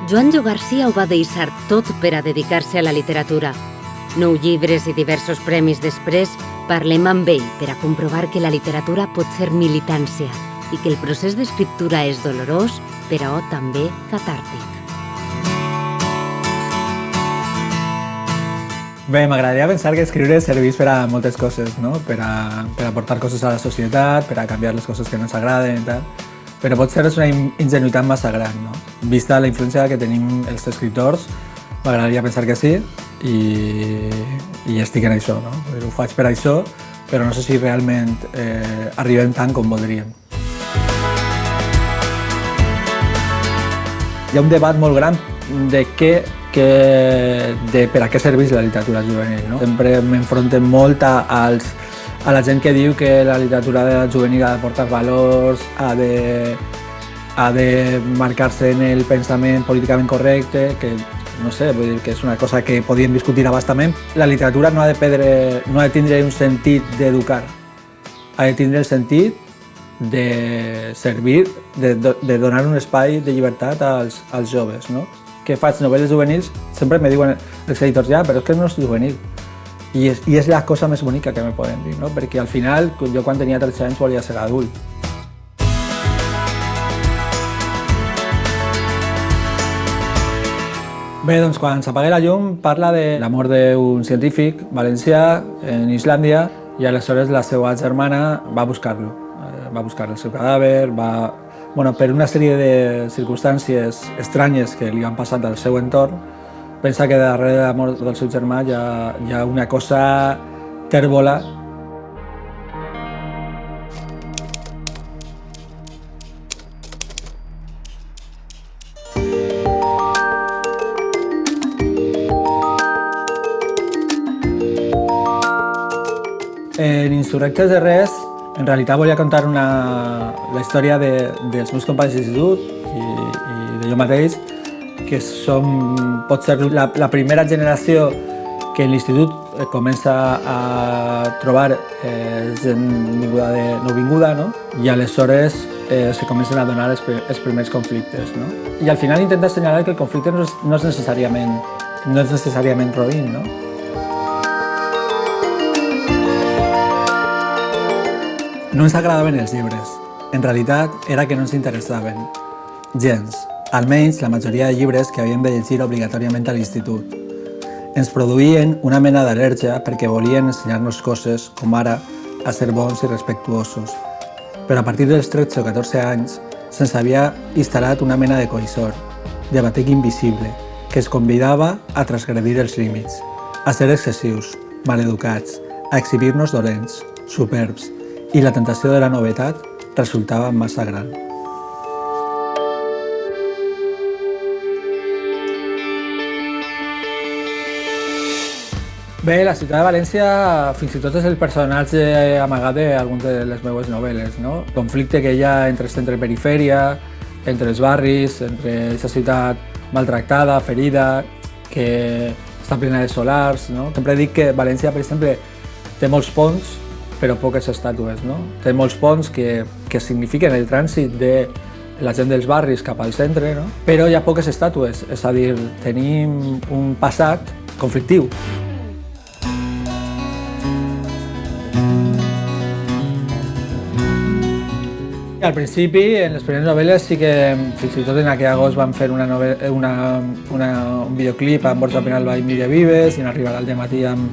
Joan Jo Garcia ho va deixar tot per a dedicar-se a la literatura. 9 llibres i diversos premis després, parlem amb ell per a comprovar que la literatura pot ser militància i que el procés d'escriptura és dolorós, però també catàrtic. Bé, m'agradaria pensar que escriure serveix per a moltes coses, no? Per a aportar coses a la societat, per a canviar les coses que no ens agraden i tal. Però potser és una ingenuïtat massa gran, no? Vista la influència que tenim els escriptors, m'agradaria pensar que sí i estic en això, no? Ho faig per això, però no sé si realment arribem tant com voldríem. Hi ha un debat molt gran de per a què serveix la literatura juvenil, no? Sempre m'enfronten molt a la gent que diu que la literatura juvenil ha d'aportar valors, ha de marcar-se en el pensament políticament correcte, que no sé, vull dir que és una cosa que podíem discutir abastament. La literatura no ha de tindre un sentit d'educar, ha de tindre el sentit de servir, de donar un espai de llibertat als joves, no? Que faig novel·les juvenils, sempre me diuen els editors, ja, però és que no és juvenil. I és la cosa més bonica que me poden dir, no? Perquè al final, jo quan tenia 13 anys volia ser adult. Bé, doncs quan s'apaga la llum parla de la mort d'un científic valencià en Islàndia i aleshores la seva germana va buscar-lo. Va buscar el seu cadàver, per una sèrie de circumstàncies estranyes que li han passat al seu entorn, pensa que darrere de la mort del seu germà hi ha una cosa tèrbola. En Insurrectes de res, en realitat volia contar la història dels meus companys d'institut i de jo mateix, que pot ser la primera generació que en l'institut comença a trobar gent nouvinguda, no? I aleshores se comencen a donar els primers conflictes, no? I al final intenta assenyalar que el conflicte no és necessàriament roïn, no? No ens agradaven els llibres. En realitat, era que no ens interessaven. Gens. Almenys la majoria de llibres que havíem de llegir obligatòriament a l'institut. Ens produïen una mena d'al·lèrgia perquè volien ensenyar-nos coses, com ara, a ser bons i respectuosos. Però a partir dels 13 o 14 anys se'ns havia instal·lat una mena de coïssor, de batec invisible, que ens convidava a transgredir els límits, a ser excessius, maleducats, a exhibir-nos dolents, superbs, i la tentació de la novetat resultava massa gran. Bé, la ciutat de València fins i tot és el personatge amagat d'algunes de les meves novel·les, no? El conflicte que hi ha entre centre i perifèria, entre els barris, entre aquesta ciutat maltractada, ferida, que està plena de solars, no? Sempre dic que València, per exemple, té molts ponts, però poques estàtues, no? Té molts ponts que signifiquen el trànsit de la gent dels barris cap al centre, no? Però hi ha poques estàtues, és a dir, tenim un passat conflictiu. Al principi, en les primeres novel·les, sí que fins i tot en aquell agost van fer un videoclip amb Borja Penalba i Míriam Vives, i en Arribarà al dematí amb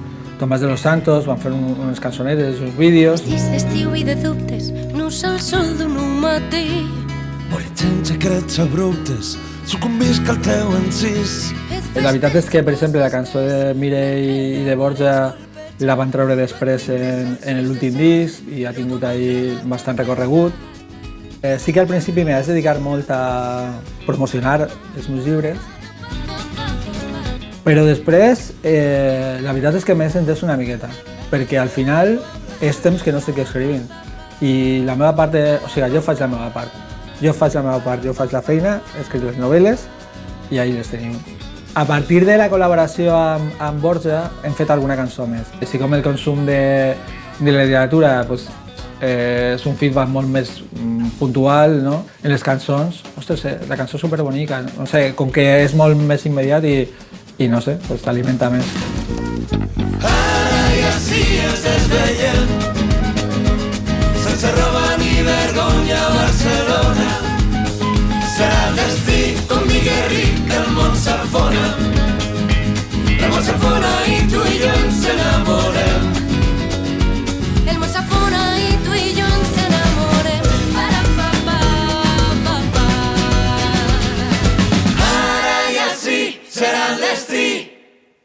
Tomàs de los Santos, van fer unes cançonetes, uns vídeos. Dies d'estiu i de dubtes, no és el sol d'un matí. Moritxen secrets abruptes, sucumbisc al teu encís. La veritat és que, per exemple, la cançó de Mireia i de Borja la van treure després en l'últim disc i ha tingut ahí bastant recorregut. Sí que al principi m'he de dedicar molt a promocionar els meus llibres, però després la veritat és que m'he sentit una miqueta, perquè al final és temps que no estic escrivint i la meva part, jo faig la meva part. Jo faig la feina, escric les novel·les i ahí les tenim. A partir de la col·laboració amb Borja hem fet alguna cançó més. Així com el consum de la literatura és un feedback molt més puntual, no? En les cançons, ostres, la cançó és superbonica, no sé, com que és molt més immediat i no sé, pues t'alimenta més. Ara i així es desveiem, sense roba ni vergonya a Barcelona. Serà el destí, com digué Ric, el món s'enfona. El món s'enfona i tu i jo ens enamorem.